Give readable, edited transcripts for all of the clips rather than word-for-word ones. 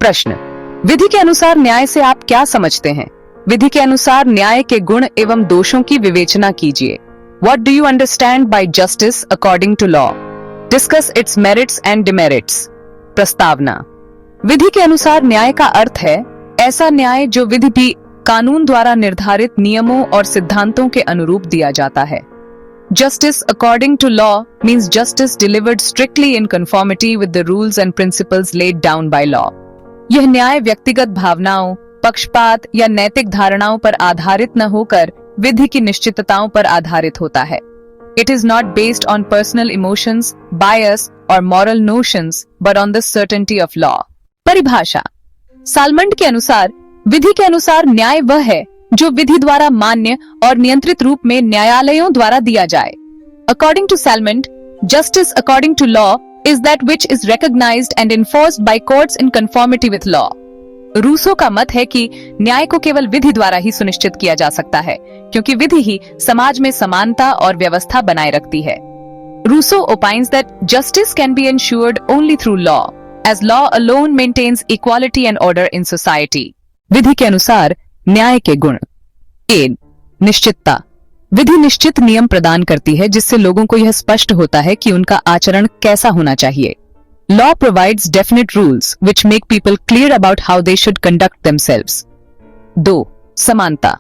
प्रश्न, विधि के अनुसार न्याय से आप क्या समझते हैं? विधि के अनुसार न्याय के गुण एवं दोषों की विवेचना कीजिए। What do you understand by justice according to law? Discuss its merits and demerits. प्रस्तावना, विधि के अनुसार न्याय का अर्थ है ऐसा न्याय जो विधि भी कानून द्वारा निर्धारित नियमों और सिद्धांतों के अनुरूप दिया जाता है। Justice according to law means justice delivered strictly in conformity with the rules and principles laid down by law. यह न्याय व्यक्तिगत भावनाओं, पक्षपात या नैतिक धारणाओं पर आधारित न होकर विधि की निश्चितताओं पर आधारित होता है। It is not based on personal emotions, bias or moral notions, but on the certainty of law. परिभाषा, सालमंड के अनुसार विधि के अनुसार न्याय वह है जो विधि द्वारा मान्य और नियंत्रित रूप में न्यायालयों द्वारा दिया जाए। According to Salmond, justice according to law is that which is recognized and enforced by courts in conformity with law. Rousseau का मत है कि न्याय को केवल विधि द्वारा ही सुनिश्चित किया जा सकता है, क्योंकि विधि ही समाज में समानता और व्यवस्था बनाए रखती है। Rousseau opines that justice can be ensured only through law, as law alone maintains equality and order in society. विधि के अनुसार न्याय के गुण। ए, निश्चितता। विधि निश्चित नियम प्रदान करती है जिससे लोगों को यह स्पष्ट होता है कि उनका आचरण कैसा होना चाहिए। Law provides definite rules which make people clear about how they should conduct themselves. 2. समानता।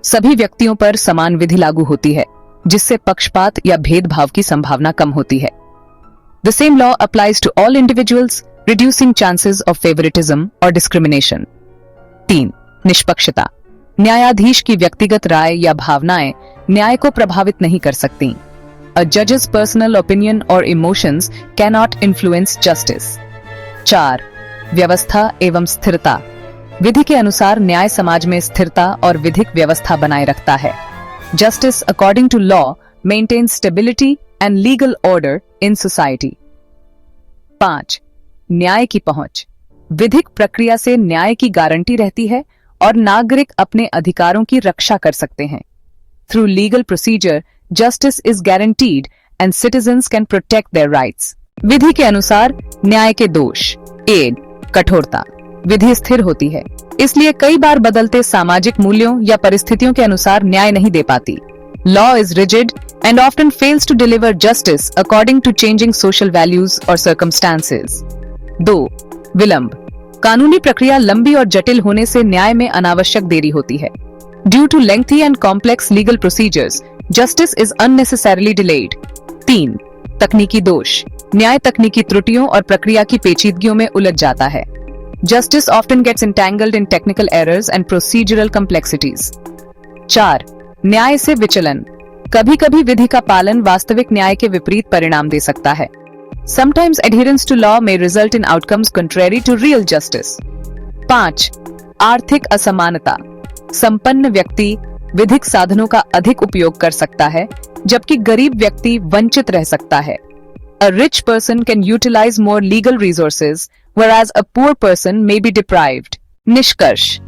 सभी व्यक्तियों पर समान विधि लागू होती है, जिससे पक्षपात या भेदभाव की संभावना कम होती है। The same law applies to all individuals, reducing chances of favoritism or discrimination. 3. निष्पक्षता। न्यायाधीश की व्यक्तिगत राय या भावनाएं न्याय को प्रभावित नहीं कर सकती। A judge's personal opinion or emotions cannot influence justice. 4. व्यवस्था एवं स्थिरता। विधि के अनुसार न्याय समाज में स्थिरता और विधिक व्यवस्था बनाए रखता है। Justice according to law maintains stability and legal order in society. 5. न्याय की पहुंच। विधिक प्रक्रिया से न्याय की गारंटी रहती है और नागरिक अपने अधिकारों की रक्षा कर सकते हैं। Through legal procedure, justice is guaranteed and citizens can protect their rights. विधि के अनुसार न्याय के दोष। ए, कठोरता। विधि स्थिर होती है, इसलिए कई बार बदलते सामाजिक मूल्यों या परिस्थितियों के अनुसार न्याय नहीं दे पाती। Law is rigid and often fails to deliver justice according to changing social values or circumstances. 2. विलंब। कानूनी प्रक्रिया लंबी और जटिल होने से न्याय में अनावश्यक देरी होती है। Due to lengthy and complex legal procedures, justice is unnecessarily delayed. 3. तकनीकी दोष। न्याय तकनीकी त्रुटियों और प्रक्रिया की पेचीदगियों में उलझ जाता है। Justice often gets entangled in technical errors and procedural complexities. 4. न्याय से विचलन। कभी-कभी विधि का पालन वास्तविक न्याय के विपरीत परिणाम दे सकता है। Sometimes adherence to law may result in outcomes contrary to real justice. 5. आर्थिक असमानता। संपन्न व्यक्ति विधिक साधनों का अधिक उपयोग कर सकता है, जबकि गरीब व्यक्ति वंचित रह सकता है। A rich person can utilize more legal resources, whereas a poor person may be deprived. निष्कर्ष,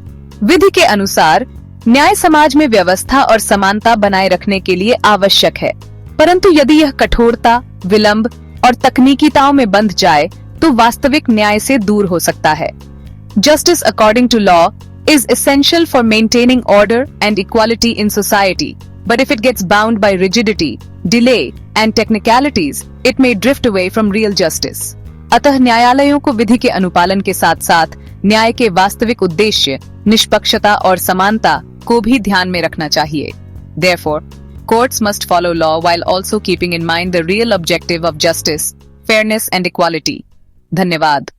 विधि के अनुसार न्याय समाज में व्यवस्था और समानता बनाए रखने के लिए आवश्यक है, परंतु यदि यह कठोरता, विलंब और तकनीकीताओं में बंध जाए तो वास्तविक न्याय से दूर हो सकता है। Justice according to law is essential for maintaining order and equality in society, but if it gets bound by rigidity, delay and technicalities, it may drift away from real justice. अतः न्यायालयों को विधि के अनुपालन के साथ-साथ न्याय के वास्तविक उद्देश्य, निष्पक्षता और समानता को भी ध्यान में रखना चाहिए। Therefore, courts must follow law while also keeping in mind the real objective of justice, fairness and equality. धन्यवाद।